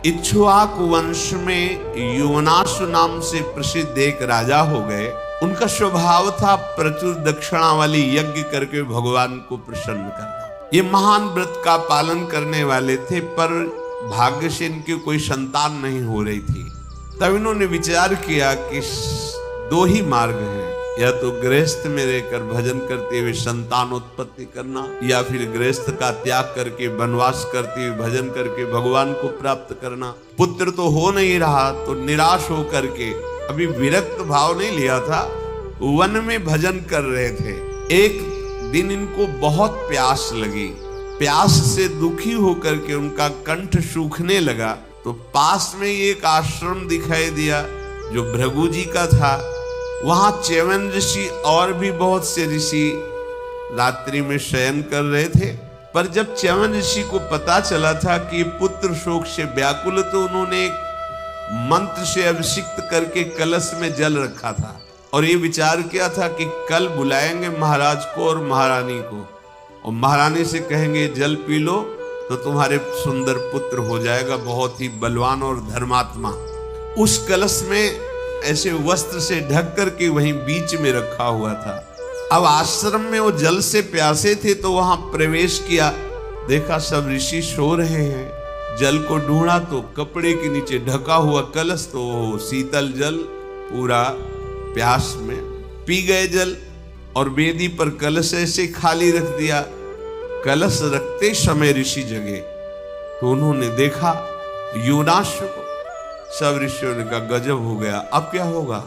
इक्ष्वाकु वंश में योनासु नाम से प्रसिद्ध एक राजा हो गए। उनका स्वभाव था प्रचुर दक्षिणा वाली यज्ञ करके भगवान को प्रसन्न करना। ये महान व्रत का पालन करने वाले थे, पर भाग्य से इनकी कोई संतान नहीं हो रही थी। तब इन्होंने विचार किया कि दो ही मार्ग हैं, या तो गृहस्थ में रहकर भजन करते हुए संतान उत्पत्ति करना, या फिर गृहस्थ का त्याग करके वनवास करते हुए भजन करके भगवान को प्राप्त करना। पुत्र तो हो नहीं रहा, तो निराश होकर के, अभी विरक्त भाव नहीं लिया था, वन में भजन कर रहे थे। एक दिन इनको बहुत प्यास लगी। प्यास से दुखी होकर के उनका कंठ सूखने लगा, तो पास में एक आश्रम दिखाई दिया जो भृगु जी का था। वहां च्यवन ऋषि और भी बहुत से ऋषि रात्रि में शयन कर रहे थे। पर जब च्यवन ऋषि को पता चला था कि पुत्र शोक से व्याकुल, तो उन्होंने एक मंत्र से अभिषिक्त करके कलश में जल रखा था और ये विचार किया था कि कल बुलाएंगे महाराज को और महारानी को, और महारानी से कहेंगे जल पी लो तो तुम्हारे सुंदर पुत्र हो जाएगा, बहुत ही बलवान और धर्मात्मा। उस कलश में ऐसे वस्त्र से ढक करके वहीं बीच में रखा हुआ था। अब आश्रम में वो जल से प्यासे थे, तो वहां प्रवेश किया, देखा सब ऋषि सो रहे हैं। जल को ढूंढा तो कपड़े के नीचे ढका हुआ कलश, तो शीतल जल, पूरा प्यास में पी गए जल, और वेदी पर कलश ऐसे खाली रख दिया। कलश रखते समय ऋषि जगे, तो उन्होंने देखा योनाश को। सब ऋषियों ने कहा गजब हो गया, अब क्या होगा?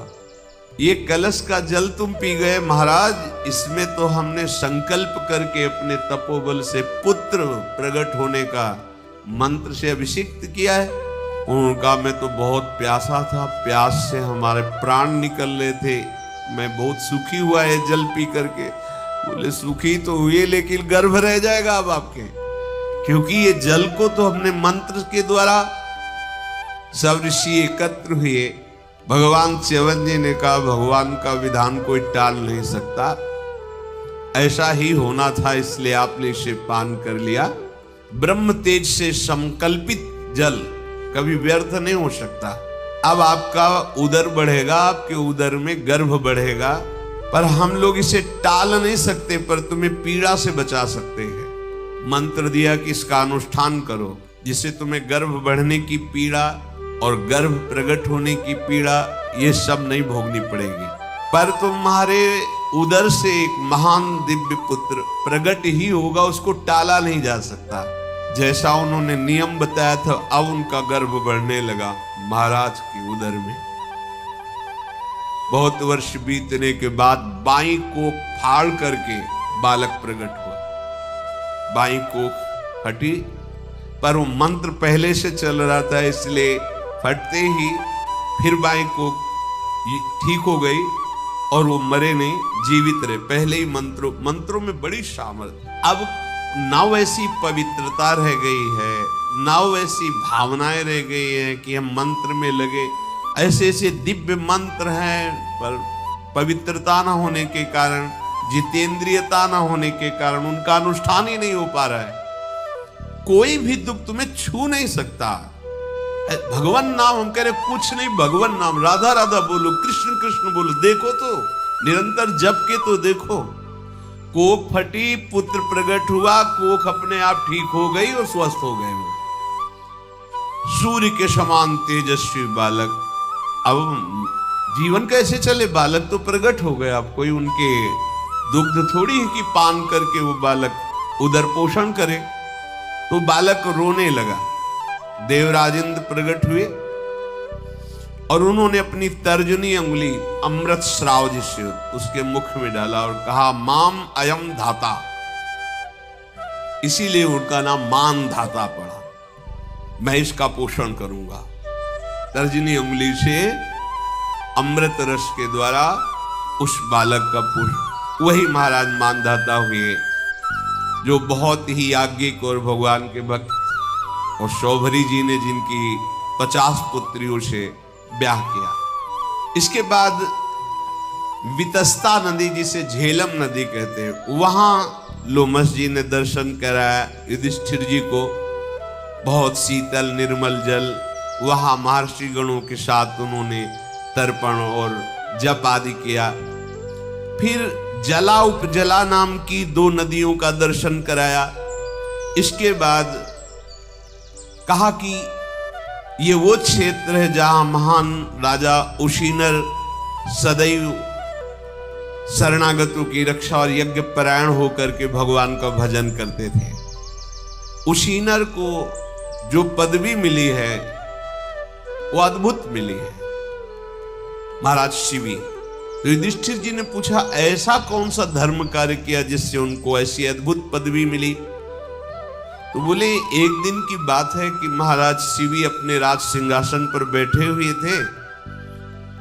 ये कलश का जल तुम पी गए महाराज, इसमें तो हमने संकल्प करके अपने तपोबल से पुत्र प्रकट होने का मंत्र से अभिषिक्त किया है। उनका मैं तो बहुत प्यासा था, प्यास से हमारे प्राण निकल रहे थे, मैं बहुत सुखी हुआ है जल पी करके। बोले सुखी तो हुए, लेकिन गर्भ रह जाएगा अब आपके, क्योंकि ये जल को तो हमने मंत्र के द्वारा। सब ऋषि एकत्र हुए। भगवान च्यवन जी ने कहा भगवान का विधान कोई टाल नहीं सकता, ऐसा ही होना था, इसलिए आपने इसे पान कर लिया। ब्रह्म तेज से संकल्पित जल कभी व्यर्थ नहीं हो सकता। अब आपका उदर बढ़ेगा, आपके उदर में गर्भ बढ़ेगा, पर हम लोग इसे टाल नहीं सकते, पर तुम्हें पीड़ा से बचा सकते हैं। मंत्र दिया कि इसका अनुष्ठान करो, जिससे तुम्हें गर्भ बढ़ने की पीड़ा और गर्भ प्रकट होने की पीड़ा ये सब नहीं भोगनी पड़ेगी, पर तुम्हारे उदर से एक महान दिव्य पुत्र प्रकट ही होगा, उसको टाला नहीं जा सकता। जैसा उन्होंने नियम बताया था, अब उनका गर्भ बढ़ने लगा महाराज के उदर में। बहुत वर्ष बीतने के बाद बाई को फाड़ करके बालक प्रकट हुआ। बाई को फटी, पर वो मंत्र पहले से चल रहा था, इसलिए फटते ही फिर बाई को ठीक हो गई और वो मरे नहीं, जीवित रहे। पहले ही मंत्रों में बड़ी सामर्थ्य। अब ना वैसी पवित्रता रह गई है, ना वैसी भावनाएं रह गई हैं कि हम मंत्र में लगे। ऐसे ऐसे दिव्य मंत्र हैं, पर पवित्रता ना होने के कारण, जितेंद्रियता ना होने के कारण उनका अनुष्ठान ही नहीं हो पा रहा है। कोई भी दुख तुम्हें छू नहीं सकता। भगवान नाम हम कह रहे कुछ नहीं, भगवान नाम, राधा राधा बोलो, कृष्ण कृष्ण बोलो, देखो तो निरंतर जप के तो देखो। कोख फटी, पुत्र प्रकट हुआ, कोख अपने आप ठीक हो गई और स्वस्थ हो गए। सूर्य के समान तेजस्वी बालक। अब जीवन कैसे चले? बालक तो प्रकट हो गए, अब कोई उनके दुग्ध थोड़ी है कि पान करके वो बालक उदर पोषण करे। तो बालक रोने लगा। देवराजेंद्र प्रकट हुए और उन्होंने अपनी तर्जनी अंगुली अमृत श्राव जिससे उसके मुख में डाला और कहा माम अयम धाता। इसीलिए उनका नाम मान धाता पड़ा। मैं इसका पोषण करूंगा। तर्जनी अंगुली से अमृत रस के द्वारा उस बालक का पोषण। वही महाराज मानधाता हुए, जो बहुत ही आज्ञिक और भगवान के भक्त, और शौभरी जी ने जिनकी 50 पुत्रियों से ब्याह किया। इसके बाद वितस्ता नदी, जिसे झेलम नदी कहते हैं, वहां लोमस जी ने दर्शन कराया युधिष्ठिर जी को। बहुत शीतल निर्मल जल, वहां महर्षि गणों के साथ उन्होंने तर्पण और जप आदि किया। फिर जला उपजला नाम की 2 नदियों का दर्शन कराया। इसके बाद कहा कि ये वो क्षेत्र है जहां महान राजा उशीनर सदैव शरणागतों की रक्षा और यज्ञ परायण होकर के भगवान का भजन करते थे। उशीनर को जो पदवी मिली है वो अद्भुत मिली है। महाराज शिवी, तो युधिष्ठिर जी ने पूछा ऐसा कौन सा धर्म कार्य किया जिससे उनको ऐसी अद्भुत पदवी मिली? तो बोले एक दिन की बात है कि महाराज शिवी अपने राज सिंहासन पर बैठे हुए थे,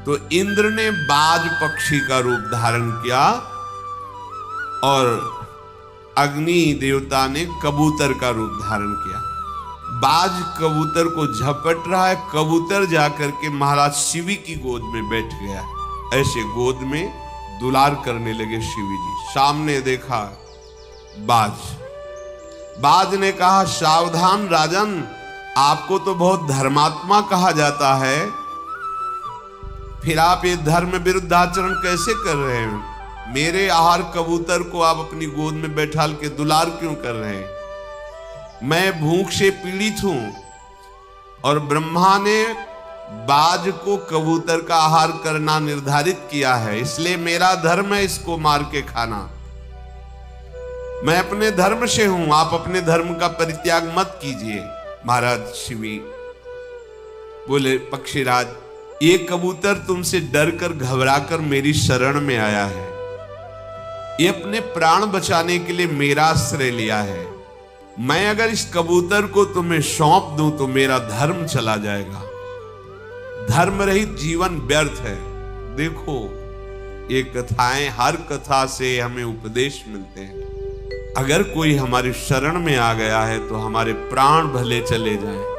तो इंद्र ने बाज पक्षी का रूप धारण किया और अग्नि देवता ने कबूतर का रूप धारण किया। बाज कबूतर को झपट रहा है, कबूतर जाकर के महाराज शिवी की गोद में बैठ गया। ऐसे गोद में दुलार करने लगे शिवी जी। सामने देखा बाज ने कहा सावधान राजन, आपको तो बहुत धर्मात्मा कहा जाता है, फिर आप ये धर्म विरुद्ध आचरण कैसे कर रहे हैं? मेरे आहार कबूतर को आप अपनी गोद में बैठाल के दुलार क्यों कर रहे हैं? मैं भूख से पीड़ित हूं और ब्रह्मा ने बाज को कबूतर का आहार करना निर्धारित किया है, इसलिए मेरा धर्म है इसको मार के खाना। मैं अपने धर्म से हूं, आप अपने धर्म का परित्याग मत कीजिए। महाराज शिवी बोले पक्षीराज, ये कबूतर तुमसे डर कर घबरा कर मेरी शरण में आया है, ये अपने प्राण बचाने के लिए मेरा आश्रय लिया है। मैं अगर इस कबूतर को तुम्हें सौंप दूं तो मेरा धर्म चला जाएगा। धर्म रहित जीवन व्यर्थ है। देखो ये कथाएं, हर कथा से हमें उपदेश मिलते हैं। अगर कोई हमारी शरण में आ गया है तो हमारे प्राण भले चले जाएं।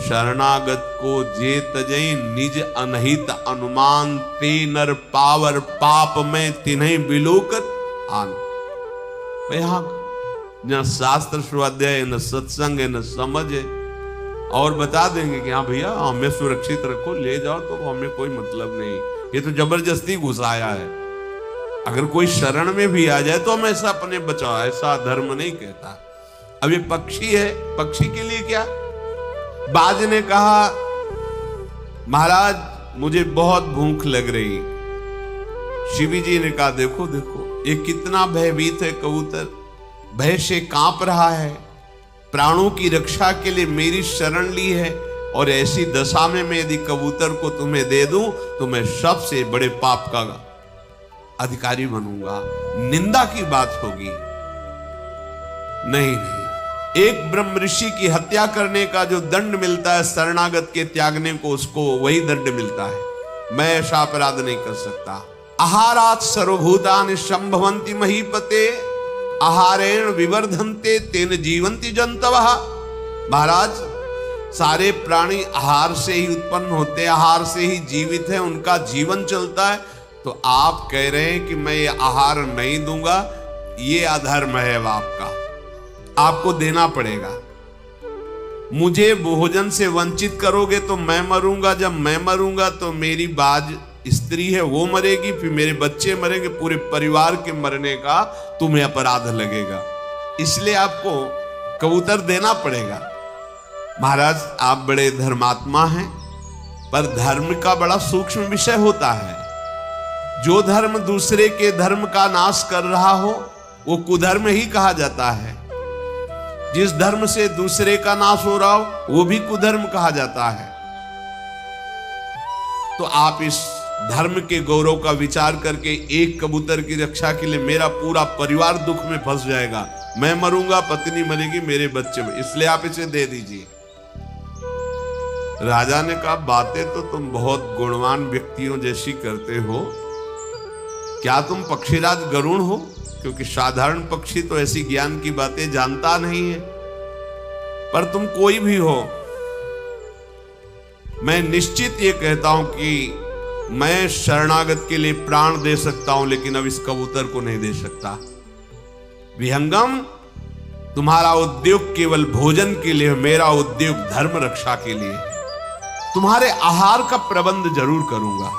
शरणागत को जे तजई निज अनहित अनुमान, ते नर पावर पाप में तिन्हीं बिलोकत आन। यहां न शास्त्र स्वाध्याय है, न सत्संग है, न समझ है, और बता देंगे कि हाँ भैया हमें सुरक्षित रखो, ले जाओ, तो हमें कोई मतलब नहीं, ये तो जबरदस्ती घुसाया है। अगर कोई शरण में भी आ जाए तो हम ऐसा अपने बचाओ, ऐसा धर्म नहीं कहता। अब ये पक्षी है, पक्षी के लिए क्या? बाज ने कहा महाराज मुझे बहुत भूख लग रही। शिवी जी ने कहा देखो देखो ये कितना भयभीत है कबूतर, भय से कांप रहा है, प्राणों की रक्षा के लिए मेरी शरण ली है, और ऐसी दशा में मैं यदि कबूतर को तुम्हें दे दूं तो मैं सबसे बड़े पाप का अधिकारी बनूंगा, निंदा की बात होगी। नहीं नहीं, एक ब्रह्म ऋषि की हत्या करने का जो दंड मिलता है शरणागत के त्यागने को, उसको वही दंड मिलता है। मैं ऐसा अपराध नहीं कर सकता। आहारात सर्वभूतानि संभवन्ति महीपते, आहारेण विवर्धन्ते तेन जीवन्ति जंतवः। महाराज सारे प्राणी आहार से ही उत्पन्न होते, आहार से ही जीवित है, उनका जीवन चलता है। तो आप कह रहे हैं कि मैं ये आहार नहीं दूंगा, ये अधर्म है आपका, आपको देना पड़ेगा। मुझे भोजन से वंचित करोगे तो मैं मरूंगा, जब मैं मरूंगा तो मेरी बाज स्त्री है वो मरेगी, फिर मेरे बच्चे मरेंगे, पूरे परिवार के मरने का तुम्हें अपराध लगेगा, इसलिए आपको कबूतर देना पड़ेगा। महाराज आप बड़े धर्मात्मा हैं, पर धर्म का बड़ा सूक्ष्म विषय होता है। जो धर्म दूसरे के धर्म का नाश कर रहा हो वो कुधर्म ही कहा जाता है, जिस धर्म से दूसरे का नाश हो रहा हो वो भी कुधर्म कहा जाता है। तो आप इस धर्म के गौरव का विचार करके एक कबूतर की रक्षा के लिए मेरा पूरा परिवार दुख में फंस जाएगा, मैं मरूंगा, पत्नी मरेगी, मेरे बच्चे, इसलिए आप इसे दे दीजिए। राजा ने कहा बातें तो तुम बहुत गुणवान व्यक्तियों जैसी करते हो, क्या तुम पक्षीराज गरुण हो? क्योंकि साधारण पक्षी तो ऐसी ज्ञान की बातें जानता नहीं है, पर तुम कोई भी हो, मैं निश्चित ये कहता हूं कि मैं शरणागत के लिए प्राण दे सकता हूं, लेकिन अब इस कबूतर को नहीं दे सकता। विहंगम तुम्हारा उद्योग केवल भोजन के लिए, मेरा उद्योग धर्म रक्षा के लिए है। तुम्हारे आहार का प्रबंध जरूर करूंगा।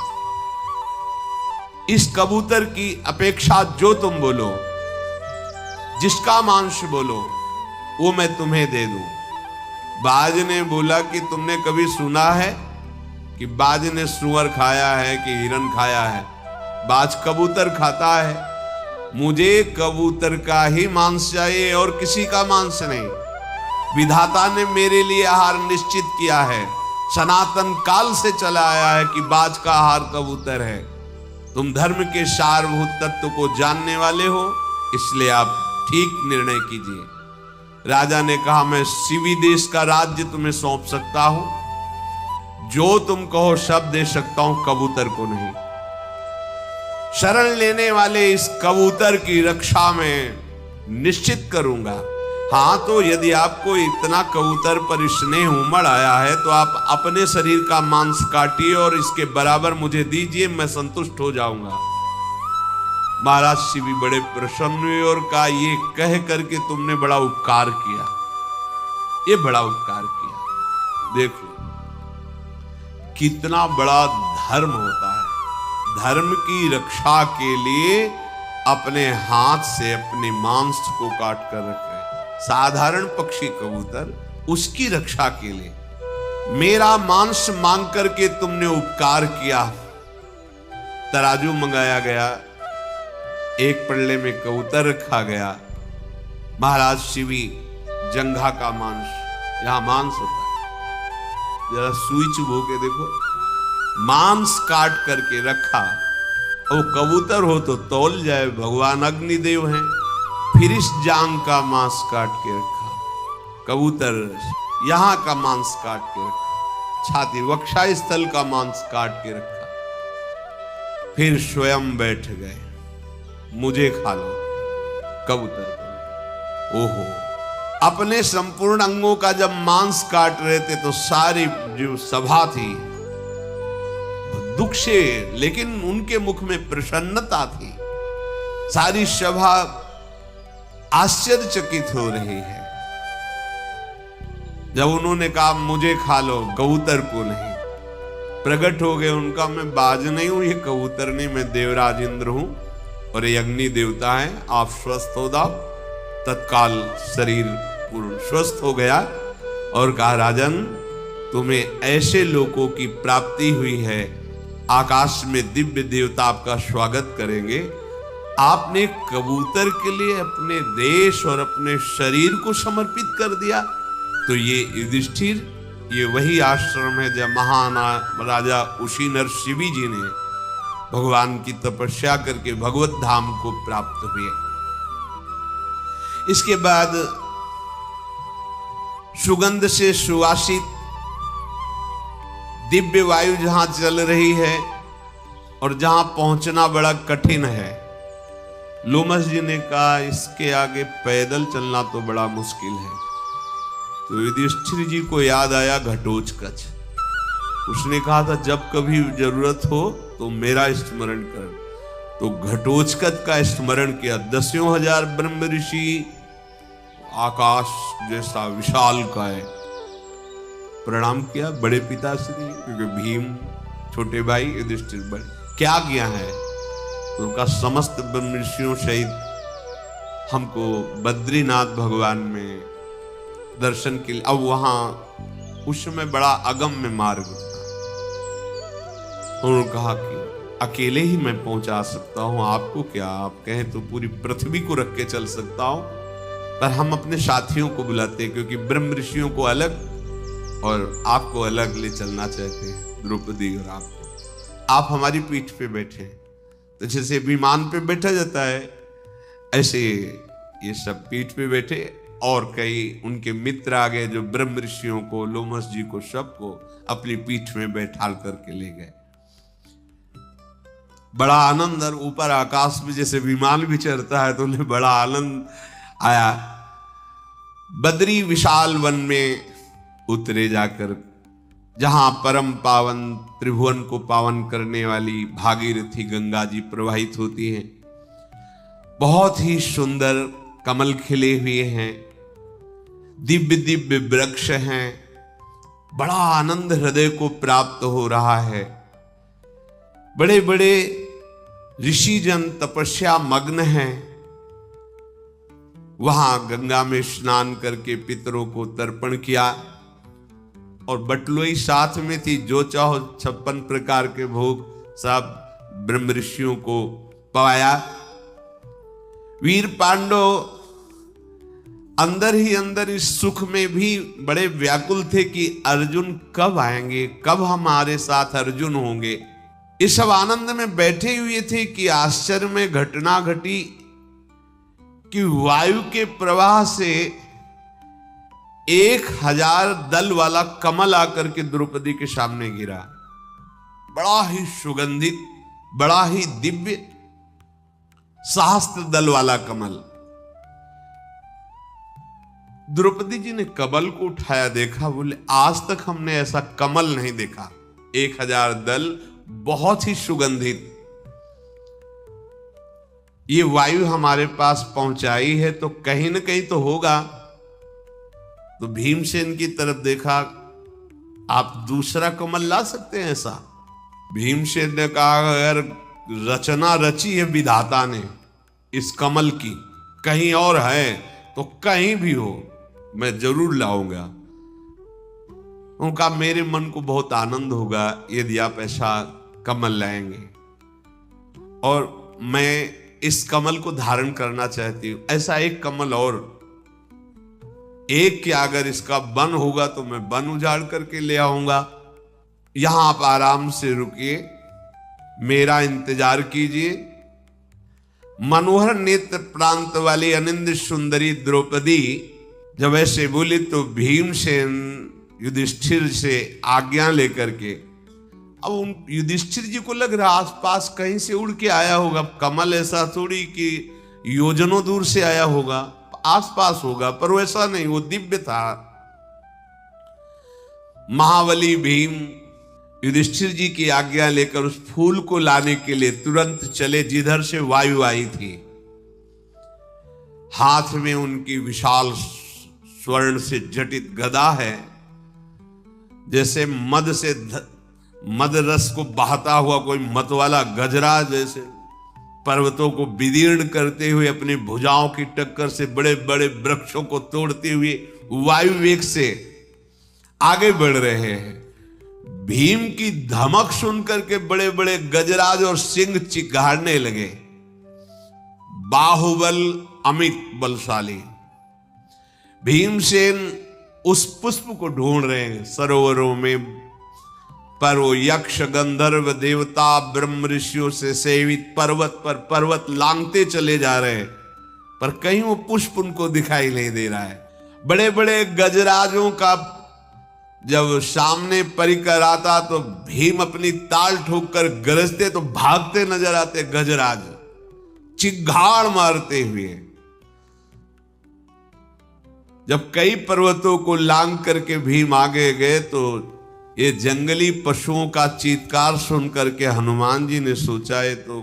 इस कबूतर की अपेक्षा जो तुम बोलो, जिसका मांस बोलो, वो मैं तुम्हें दे दूं। बाज ने बोला कि तुमने कभी सुना है कि बाज ने सुअर खाया है कि हिरन खाया है? बाज कबूतर खाता है। मुझे कबूतर का ही मांस चाहिए और किसी का मांस नहीं। विधाता ने मेरे लिए आहार निश्चित किया है, सनातन काल से चला आया है कि बाज का आहार कबूतर है। तुम धर्म के सारभूत तत्व को जानने वाले हो, इसलिए आप ठीक निर्णय कीजिए। राजा ने कहा, मैं शिवी देश का राज्य तुम्हें सौंप सकता हूं, जो तुम कहो सब दे सकता हूं, कबूतर को नहीं। शरण लेने वाले इस कबूतर की रक्षा में निश्चित करूंगा। हाँ, तो यदि आपको इतना कबूतर पर स्नेह उमड़ आया है तो आप अपने शरीर का मांस काटिए और इसके बराबर मुझे दीजिए, मैं संतुष्ट हो जाऊंगा। महाराज शिवी बड़े प्रसन्न हुए और कहा, ये कह करके तुमने बड़ा उपकार किया, ये बड़ा उपकार किया। देखो कितना बड़ा धर्म होता है। धर्म की रक्षा के लिए अपने हाथ से अपने मांस को काट कर रखे। साधारण पक्षी कबूतर, उसकी रक्षा के लिए मेरा मांस मांग करके तुमने उपकार किया। तराजू मंगाया गया, एक पल्ले में कबूतर रखा गया। महाराज शिवी जंघा का मांस, यहां मांस होता है, जरा सुई चुभो के देखो, मांस काट करके रखा। वो कबूतर हो तो तौल जाए, भगवान अग्निदेव हैं। फिर इस जांग का मांस काट के रखा, कबूतर यहां का मांस काट के रखा, छाती वक्षा स्थल का मांस काट के रखा। फिर स्वयं बैठ गए, मुझे खा लो, कबूतर को। ओहो, अपने संपूर्ण अंगों का जब मांस काट रहे थे तो सारी जो सभा थी दुख से, लेकिन उनके मुख में प्रसन्नता थी। सारी सभा आश्चर्यचकित हो रही है। जब उन्होंने कहा मुझे खा लो, कबूतर को नहीं, प्रकट हो गए उनका, मैं बाज नहीं हूं, ये कबूतर नहीं, मैं देवराज इंद्र हूं और ये अग्नि देवता है, आप स्वस्थ हो जाओ। तत्काल शरीर पूर्ण स्वस्थ हो गया और कहा, राजन तुम्हें ऐसे लोगों की प्राप्ति हुई है, आकाश में दिव्य देवता आपका स्वागत करेंगे। आपने कबूतर के लिए अपने देश और अपने शरीर को समर्पित कर दिया। तो ये युधिष्ठिर, ये वही आश्रम है जब महान राजा उशीनर शिवी जी ने भगवान की तपस्या करके भगवत धाम को प्राप्त हुए। इसके बाद सुगंध से सुवासित दिव्य वायु जहां चल रही है और जहां पहुंचना बड़ा कठिन है, लोमस जी ने कहा इसके आगे पैदल चलना तो बड़ा मुश्किल है। तो युधिष्ठिर जी को याद आया घटोत्कच। उसने कहा था जब कभी जरूरत हो तो मेरा स्मरण कर। तो घटोत्कच का स्मरण किया। 10,000 ब्रह्म ऋषि, आकाश जैसा विशाल काय, प्रणाम किया बड़े पिताश्री, क्योंकि भीम छोटे भाई, युधिष्ठिर बड़े। क्या किया है? तो उनका समस्त ब्रह्म ऋषियों सहित हमको बद्रीनाथ भगवान में दर्शन के लिए। अब वहां उस समय बड़ा अगम्य मार्ग था। उन्होंने कहा कि अकेले ही मैं पहुंचा सकता हूं, आपको क्या, आप कहें तो पूरी पृथ्वी को रख के चल सकता हूं, पर हम अपने साथियों को बुलाते हैं, क्योंकि ब्रह्म ऋषियों को अलग और आपको अलग ले चलना चाहते हैं, द्रौपदी और आप हमारी पीठ पे बैठे। तो जैसे विमान पे बैठा जाता है, ऐसे ये सब पीठ पे बैठे और कई उनके मित्र आ गए जो ब्रह्म ऋषियों को, लोमस जी को, सबको अपनी पीठ में बैठाल करके ले गए। बड़ा आनंद, और ऊपर आकाश में जैसे विमान भी चढ़ता है तो उन्हें बड़ा आनंद आया। बद्री विशाल वन में उतरे जाकर, जहां परम पावन त्रिभुवन को पावन करने वाली भागीरथी गंगा जी प्रवाहित होती हैं। बहुत ही सुंदर कमल खिले हुए हैं, दिव्य दिव्य वृक्ष हैं, बड़ा आनंद हृदय को प्राप्त हो रहा है। बड़े बड़े ऋषि जन तपस्या मग्न हैं। वहां गंगा में स्नान करके पितरों को तर्पण किया और बटलोई साथ में थी। जो चाहो 56 प्रकार के भोग सब ब्रह्म ऋषियों को पाया। वीर पांडव अंदर ही अंदर इस सुख में भी बड़े व्याकुल थे कि अर्जुन कब आएंगे, कब हमारे साथ अर्जुन होंगे। इस सब आनंद में बैठे हुए थे कि आश्चर्य में घटना घटी कि वायु के प्रवाह से 1000 दल वाला कमल आकर के द्रौपदी के सामने गिरा। बड़ा ही सुगंधित, बड़ा ही दिव्य सहस्त्र दल वाला कमल। द्रौपदी जी ने कमल को उठाया, देखा, बोले आज तक हमने ऐसा कमल नहीं देखा। 1000 दल, बहुत ही सुगंधित। ये वायु हमारे पास पहुंचाई है तो कहीं ना कहीं तो होगा। तो भीमसेन की तरफ देखा, आप दूसरा कमल ला सकते हैं ऐसा? भीमसेन ने कहा, अगर रचना रची है विधाता ने इस कमल की, कहीं और है तो कहीं भी हो मैं जरूर लाऊंगा। उनका मेरे मन को बहुत आनंद होगा यदि आप ऐसा कमल लाएंगे, और मैं इस कमल को धारण करना चाहती हूं। ऐसा एक कमल और, एक क्या अगर इसका वन होगा तो मैं वन उजाड़ करके ले आऊंगा। यहां आप आराम से रुकिए, मेरा इंतजार कीजिए। मनोहर नेत्र प्रांत वाली अनिंद सुंदरी द्रौपदी जब ऐसे बोली तो भीमसेन युधिष्ठिर से आज्ञा लेकर के, अब उन युधिष्ठिर जी को लग रहा आसपास कहीं से उड़ के आया होगा। कमल ऐसा थोड़ी कि योजनों दूर से आया होगा, आसपास होगा, पर वैसा नहीं, वो दिव्य था। महाबली भीम युधिष्ठिर जी की आज्ञा लेकर उस फूल को लाने के लिए तुरंत चले जिधर से वायु आई थी। हाथ में उनकी विशाल स्वर्ण से जटित गदा है, जैसे मद रस को बहाता हुआ कोई मतवाला गजरा, जैसे पर्वतों को विदीर्ण करते हुए अपनी भुजाओं की टक्कर से बड़े बड़े वृक्षों को तोड़ते हुए वायु वेग से आगे बढ़ रहे हैं। भीम की धमक सुनकर के बड़े बड़े गजराज और सिंह चिघाड़ने लगे। बाहुबल अमित बलशाली। भीमसेन उस पुष्प को ढूंढ रहे हैं सरोवरों में, पर वो यक्ष गंधर्व देवता ब्रह्म ऋषियों से सेवित पर्वत पर पर्वत लांघते चले जा रहे हैं, पर कहीं वो पुष्प उनको दिखाई नहीं दे रहा है। बड़े बड़े गजराजों का जब सामने परिकर आता तो भीम अपनी ताल ठोक कर गरजते तो भागते नजर आते गजराज, चिघाड़ मारते हुए। जब कई पर्वतों को लांघ करके भीम आगे गए तो ये जंगली पशुओं का चीत्कार सुन करके हनुमान जी ने सोचा है तो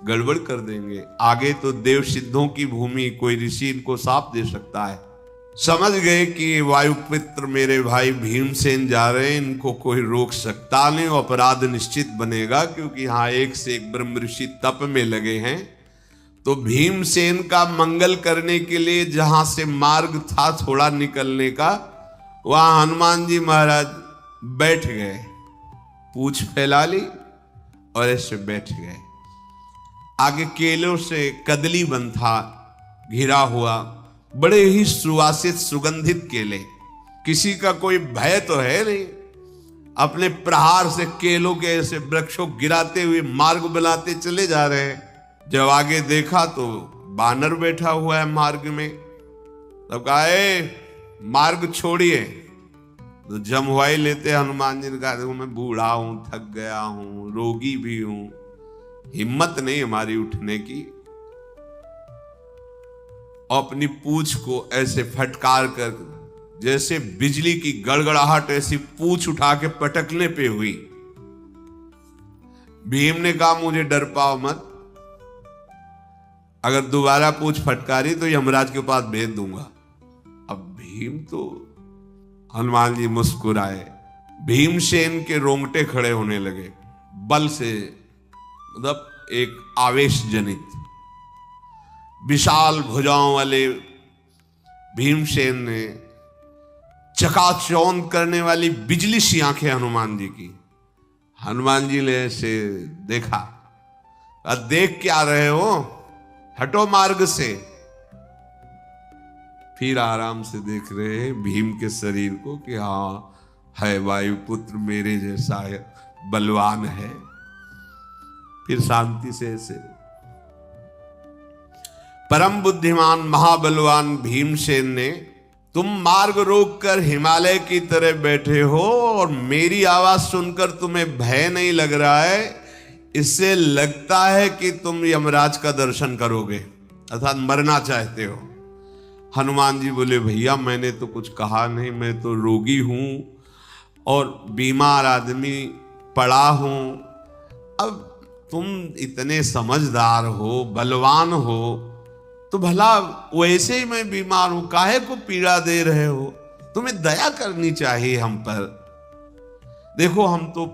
गड़बड़ कर देंगे, आगे तो देव सिद्धों की भूमि, कोई ऋषि इनको साप दे सकता है। समझ गए कि वायुपुत्र मेरे भाई भीमसेन जा रहे हैं, इनको कोई रोक सकता नहीं, अपराध निश्चित बनेगा, क्योंकि यहाँ एक से एक ब्रह्म ऋषि तप में लगे हैं। तो भीमसेन का मंगल करने के लिए जहां से मार्ग था थोड़ा निकलने का, वहां हनुमान जी महाराज बैठ गए, पूंछ फैला ली और ऐसे बैठ गए। आगे केलों से कदली बन था घिरा हुआ, बड़े ही सुवासित सुगंधित केले। किसी का कोई भय तो है नहीं, अपने प्रहार से केलों के ऐसे वृक्षों गिराते हुए मार्ग बनाते चले जा रहे हैं। जब आगे देखा तो बानर बैठा हुआ है मार्ग में। तब कहा, मार्ग छोड़िए। तो जमवाई लेते हनुमान जी ने कहा, देखो मैं बूढ़ा हूं, थक गया हूं, रोगी भी हूं, हिम्मत नहीं हमारी उठने की। अपनी पूंछ को ऐसे फटकार कर, जैसे बिजली की गड़गड़ाहट, ऐसी पूंछ उठा के पटकने पे हुई। भीम ने कहा, मुझे डर पाओ मत, अगर दोबारा पूंछ फटकारी तो यमराज के पास भेज दूंगा। अब भीम तो, हनुमान जी मुस्कुराए। भीमसेन के रोंगटे खड़े होने लगे बल से, मतलब एक आवेश जनित। विशाल भुजाओं वाले भीमसेन ने चकाचौंध करने वाली बिजली सी आंखें हनुमान जी की। हनुमान जी ने से देखा, देख क्या रहे हो, हटो मार्ग से। फिर आराम से देख रहे हैं भीम के शरीर को कि हाँ है वायुपुत्र मेरे जैसा है, बलवान है। फिर शांति से ऐसे परम बुद्धिमान महाबलवान भीमसेन ने, तुम मार्ग रोककर हिमालय की तरह बैठे हो और मेरी आवाज सुनकर तुम्हें भय नहीं लग रहा है, इससे लगता है कि तुम यमराज का दर्शन करोगे, अर्थात मरना चाहते हो। हनुमान जी बोले, भैया मैंने तो कुछ कहा नहीं, मैं तो रोगी हूं और बीमार आदमी पड़ा हूं। अब तुम इतने समझदार हो, बलवान हो, तो भला वैसे ही मैं बीमार हूं, काहे को पीड़ा दे रहे हो? तुम्हें दया करनी चाहिए हम पर। देखो हम तो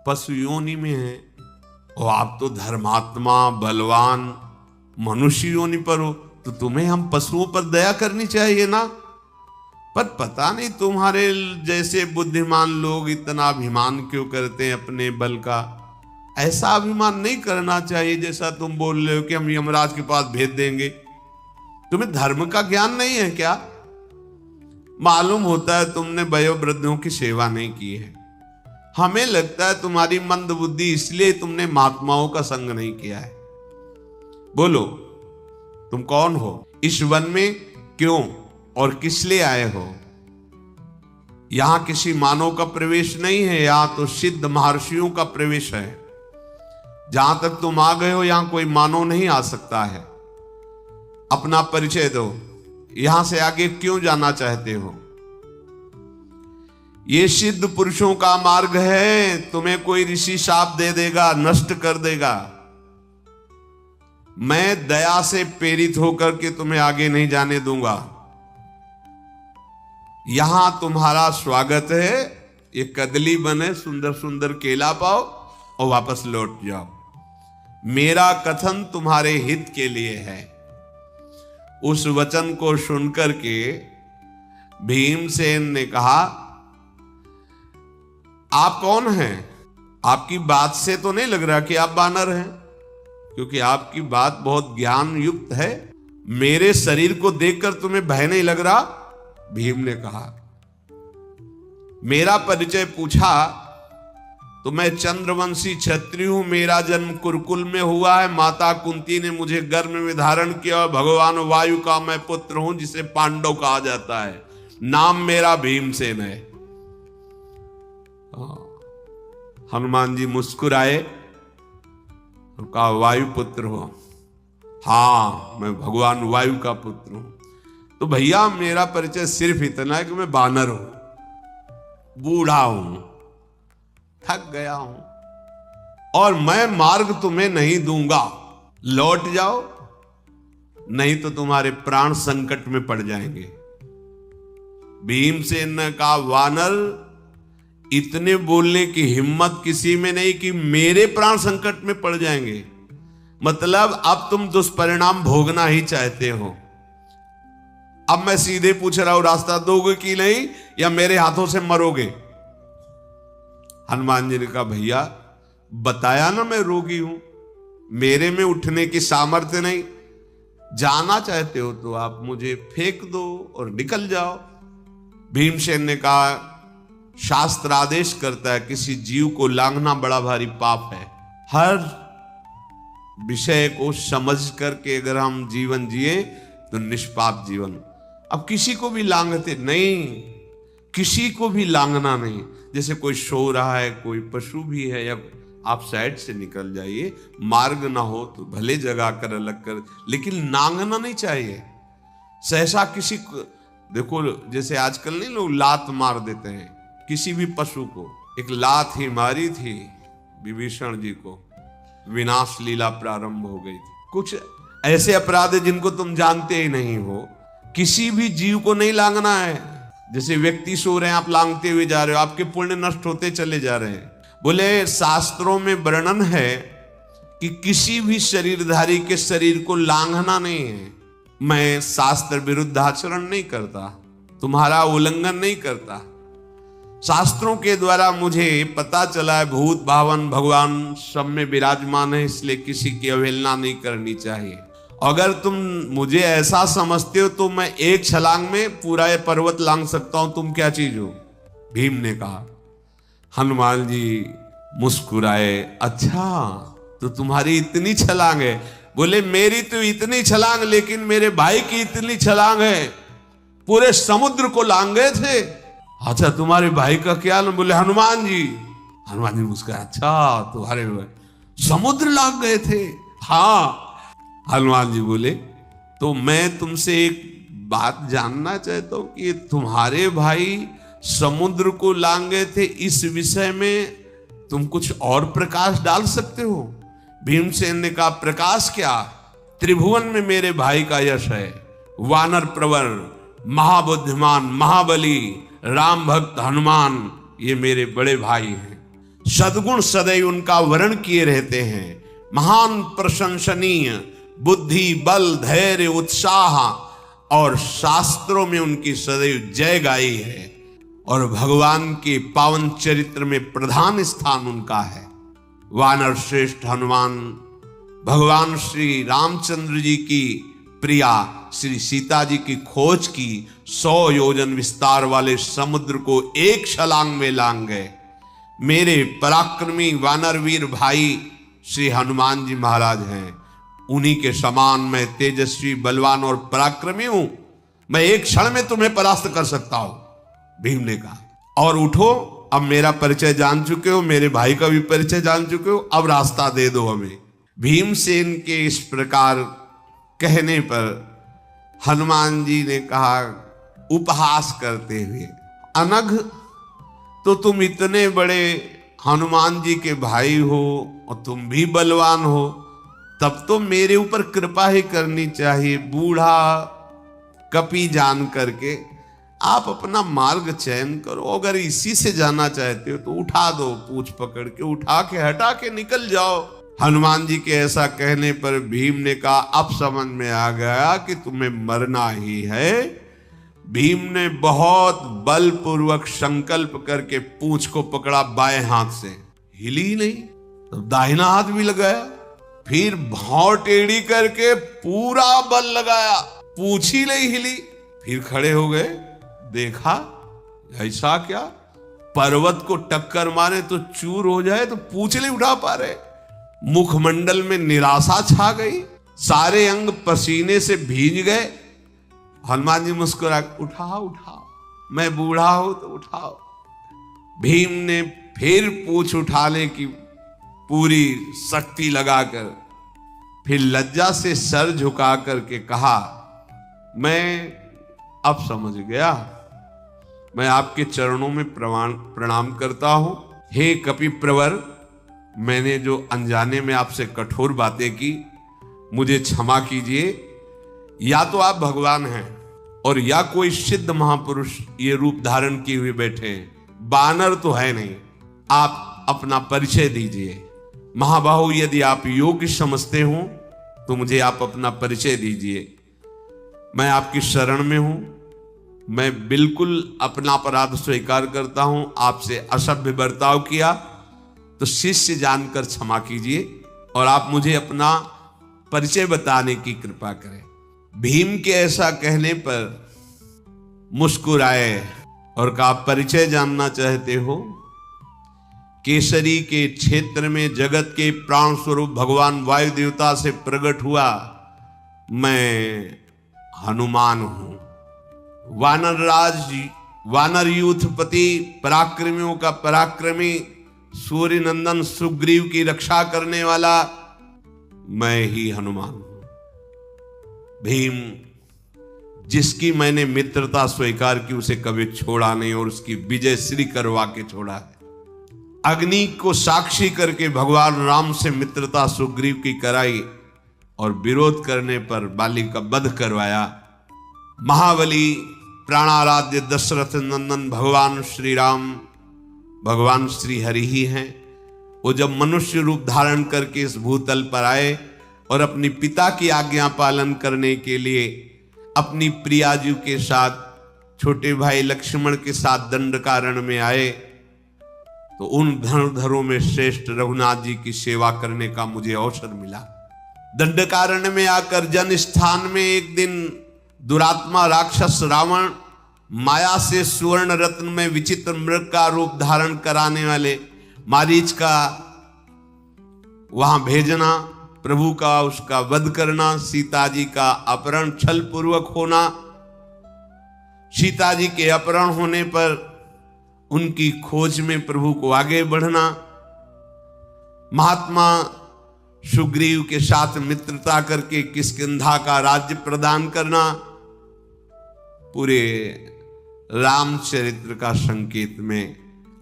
पशु योनि में हैं और आप तो धर्मात्मा बलवान मनुष्य योनि पर हो, तो तुम्हें हम पशुओं पर दया करनी चाहिए ना। पर पता नहीं तुम्हारे जैसे बुद्धिमान लोग इतना अभिमान क्यों करते हैं अपने बल का। ऐसा अभिमान नहीं करना चाहिए जैसा तुम बोल रहे हो कि हम यमराज के पास भेज देंगे। तुम्हें धर्म का ज्ञान नहीं है क्या? मालूम होता है तुमने वयोवृद्धों की सेवा नहीं की है। हमें लगता है तुम्हारी मंद बुद्धि, इसलिए तुमने महात्माओं का संग नहीं किया है। बोलो तुम कौन हो, इस वन में क्यों और किस लिए आए हो? यहां किसी मानव का प्रवेश नहीं है, यहां तो सिद्ध महर्षियों का प्रवेश है। जहां तक तुम आ गए हो यहां कोई मानव नहीं आ सकता है। अपना परिचय दो, यहां से आगे क्यों जाना चाहते हो? ये सिद्ध पुरुषों का मार्ग है, तुम्हें कोई ऋषि शाप दे देगा, नष्ट कर देगा। मैं दया से प्रेरित होकर के तुम्हें आगे नहीं जाने दूंगा। यहां तुम्हारा स्वागत है, ये कदली बने, सुंदर सुंदर केला पाओ और वापस लौट जाओ। मेरा कथन तुम्हारे हित के लिए है। उस वचन को सुनकर के भीमसेन ने कहा, आप कौन हैं? आपकी बात से तो नहीं लग रहा कि आप बानर हैं, क्योंकि आपकी बात बहुत ज्ञान युक्त है। मेरे शरीर को देखकर तुम्हें भय नहीं लग रहा? भीम ने कहा। मेरा परिचय पूछा तो मैं चंद्रवंशी क्षत्रिय हूं, मेरा जन्म कुरुकुल में हुआ है। माता कुंती ने मुझे गर्भ में धारण किया और भगवान वायु का मैं पुत्र हूं, जिसे पांडव कहा जाता है। नाम मेरा भीमसेन है। हनुमान जी मुस्कुराए और कहा, वायु पुत्र हो? हाँ मैं भगवान वायु का पुत्र हूं। तो भैया मेरा परिचय सिर्फ इतना है कि मैं बानर हूं, बूढ़ा हूं, थक गया हूं और मैं मार्ग तुम्हें नहीं दूंगा। लौट जाओ, नहीं तो तुम्हारे प्राण संकट में पड़ जाएंगे। भीमसेन ने कहा, वानर इतने बोलने की हिम्मत किसी में नहीं कि मेरे प्राण संकट में पड़ जाएंगे। मतलब अब तुम दुष्परिणाम भोगना ही चाहते हो। अब मैं सीधे पूछ रहा हूं, रास्ता दोगे कि नहीं या मेरे हाथों से मरोगे? हनुमान जी ने कहा, भैया बताया ना मैं रोगी हूं, मेरे में उठने की सामर्थ्य नहीं। जाना चाहते हो तो आप मुझे फेंक दो और निकल जाओ। भीमसेन ने कहा, शास्त्र आदेश करता है किसी जीव को लांघना बड़ा भारी पाप है। हर विषय को समझ करके अगर हम जीवन जिए तो निष्पाप जीवन। अब किसी को भी लांघते नहीं, किसी को भी लांघना नहीं। जैसे कोई सो रहा है, कोई पशु भी है, या आप साइड से निकल जाइए, मार्ग ना हो तो भले जगा कर अलग कर, लेकिन लांघना नहीं चाहिए। सहसा किसी को देखो, जैसे आजकल नहीं लोग लात मार देते हैं किसी भी पशु को। एक लात ही मारी थी विभीषण जी को, विनाश लीला प्रारंभ हो गई थी। कुछ ऐसे अपराध जिनको तुम जानते ही नहीं हो, किसी भी जीव को नहीं लांघना है। जैसे व्यक्ति सो रहे हैं, आप लांघते हुए जा रहे हो, आपके पुण्य नष्ट होते चले जा रहे हैं। बोले शास्त्रों में वर्णन है कि किसी भी शरीरधारी के शरीर को लांघना नहीं है। मैं शास्त्र विरुद्ध आचरण नहीं करता, तुम्हारा उल्लंघन नहीं करता। शास्त्रों के द्वारा मुझे पता चला है भूत भावन भगवान सब में विराजमान है, इसलिए किसी की अवहेलना नहीं करनी चाहिए। अगर तुम मुझे ऐसा समझते हो तो मैं एक छलांग में पूरा ये पर्वत लांघ सकता हूं, तुम क्या चीज हो? भीम ने कहा। हनुमान जी मुस्कुराए, अच्छा तो तुम्हारी इतनी छलांग है? बोले मेरी तो इतनी छलांग, लेकिन मेरे भाई की इतनी छलांग है, पूरे समुद्र को लांघ गए थे। अच्छा तुम्हारे भाई का क्या नाम? बोले हनुमान जी। हनुमान जी मुस्कुराए, अच्छा तुम्हारे समुद्र लांघ गए थे? हाँ। हनुमान जी बोले तो मैं तुमसे एक बात जानना चाहता हूं कि तुम्हारे भाई समुद्र को लांघ गए थे, इस विषय में तुम कुछ और प्रकाश डाल सकते हो? भीमसेन ने कहा प्रकाश क्या, त्रिभुवन में मेरे भाई का यश है। वानर प्रवर, महाबुद्धिमान, महाबली, राम भक्त हनुमान, ये मेरे बड़े भाई हैं। सद्गुण सदैव उनका वर्ण किए रहते हैं। महान प्रशंसनीय, बुद्धि बल धैर्य उत्साह, और शास्त्रों में उनकी सदैव जय गाई है। और भगवान के पावन चरित्र में प्रधान स्थान उनका है। वानर श्रेष्ठ हनुमान भगवान श्री रामचंद्र जी की प्रिया श्री सीता जी की खोज की 100 योजन विस्तार वाले समुद्र को एक छलांग में लांघ गए। मेरे पराक्रमी वानरवीर भाई श्री हनुमान जी महाराज हैं, उन्हीं के समान मैं तेजस्वी बलवान और पराक्रमी हूं। मैं एक क्षण में तुम्हें परास्त कर सकता हूं। भीम ने कहा और उठो, अब मेरा परिचय जान चुके हो, मेरे भाई का भी परिचय जान चुके हो, अब रास्ता दे दो हमें। भीमसेन के इस प्रकार कहने पर हनुमान जी ने कहा उपहास करते हुए, अनघ तो तुम इतने बड़े हनुमान जी के भाई हो और तुम भी बलवान हो, तब तो मेरे ऊपर कृपा ही करनी चाहिए। बूढ़ा कपि जान करके आप अपना मार्ग चयन करो। अगर इसी से जाना चाहते हो तो उठा दो, पूछ पकड़ के उठा के हटा के निकल जाओ। हनुमान जी के ऐसा कहने पर भीम ने कहा अब समझ में आ गया कि तुम्हें मरना ही है। भीम ने बहुत बलपूर्वक संकल्प करके पूंछ को पकड़ा बाएं हाथ से, हिली नहीं, तो दाहिना हाथ भी लगाया, फिर भौं टेढ़ी करके पूरा बल लगाया, पूंछ ही नहीं हिली। फिर खड़े हो गए, देखा ऐसा क्या, पर्वत को टक्कर मारे तो चूर हो जाए तो पूंछ नहीं उठा पा रहे। मुखमंडल में निराशा छा गई, सारे अंग पसीने से भीग गए। हनुमान जी मुस्कुरा, उठाओ उठाओ, मैं बूढ़ा हूं तो उठाओ। भीम ने फिर पूंछ उठाने की पूरी शक्ति लगाकर फिर लज्जा से सर झुका करके कहा, मैं अब समझ गया, मैं आपके चरणों में प्रणाम करता हूं। हे कपिप्रवर, मैंने जो अनजाने में आपसे कठोर बातें की, मुझे क्षमा कीजिए। या तो आप भगवान हैं और या कोई सिद्ध महापुरुष ये रूप धारण किए हुए बैठे हैं, बानर तो है नहीं। आप अपना परिचय दीजिए। महाबाहु, यदि आप योग्य समझते हो तो मुझे आप अपना परिचय दीजिए। मैं आपकी शरण में हूं, मैं बिल्कुल अपना अपराध स्वीकार करता हूं। आपसे असभ्य बर्ताव किया तो शिष्य जानकर क्षमा कीजिए और आप मुझे अपना परिचय बताने की कृपा करें। भीम के ऐसा कहने पर मुस्कुराए और कहा, परिचय जानना चाहते हो? केसरी के क्षेत्र में जगत के प्राण स्वरूप भगवान वायु देवता से प्रकट हुआ मैं हनुमान हूं। वानर यूथपति, पराक्रमियों का पराक्रमी, सूर्य नंदन सुग्रीव की रक्षा करने वाला मैं ही हनुमान हूं। भीम, जिसकी मैंने मित्रता स्वीकार की उसे कभी छोड़ा नहीं और उसकी विजय श्री करवा के छोड़ा है। अग्नि को साक्षी करके भगवान राम से मित्रता सुग्रीव की कराई और विरोध करने पर बाली का वध करवाया। महाबली प्राणाराध्य दशरथ नंदन भगवान श्री राम, भगवान श्री हरि ही हैं। वो जब मनुष्य रूप धारण करके इस भूतल पर आए और अपनी पिता की आज्ञा पालन करने के लिए अपनी प्रियाजू के साथ, छोटे भाई लक्ष्मण के साथ दंडकारण्य में आए, तो उन धनुर्धरों में श्रेष्ठ रघुनाथ जी की सेवा करने का मुझे अवसर मिला। दंडकारण्य में आकर जन स्थान में एक दिन दुरात्मा राक्षस रावण माया से सुवर्ण रत्न में विचित्र मृग का रूप धारण कराने वाले मारीच का वहां भेजना, प्रभु का उसका वध करना, सीता जी का अपहरण छल पूर्वक होना, सीता जी के अपहरण होने पर उनकी खोज में प्रभु को आगे बढ़ना, महात्मा सुग्रीव के साथ मित्रता करके किष्किंधा का राज्य प्रदान करना, पूरे रामचरित्र का संकेत में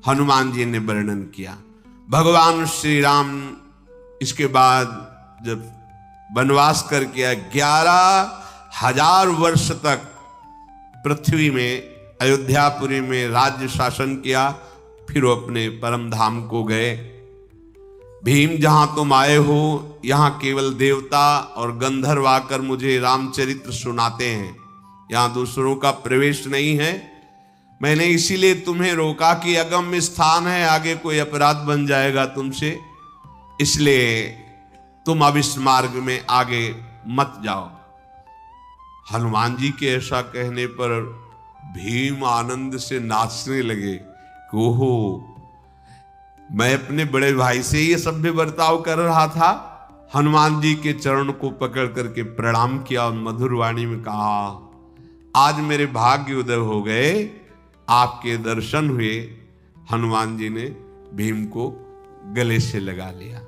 हनुमान जी ने वर्णन किया। भगवान श्री राम इसके बाद जब वनवास करके 11,000 वर्ष तक पृथ्वी में अयोध्यापुरी में राज्य शासन किया, फिर वो अपने परम धाम को गए। भीम जहां तुम आए हो, यहां केवल देवता और गंधर्व आकर मुझे रामचरित्र सुनाते हैं, यहां दूसरों का प्रवेश नहीं है। मैंने इसीलिए तुम्हें रोका कि अगम्य स्थान है, आगे कोई अपराध बन जाएगा तुमसे, इसलिए तुम अब इस मार्ग में आगे मत जाओ। हनुमान जी के ऐसा कहने पर भीम आनंद से नाचने लगे कि ओहो, मैं अपने बड़े भाई से ये सभ्य बर्ताव कर रहा था। हनुमान जी के चरण को पकड़ करके प्रणाम किया और मधुर वाणी में कहा, आज मेरे भाग्य उदय हो गए, आपके दर्शन हुए। हनुमान जी ने भीम को गले से लगा लिया।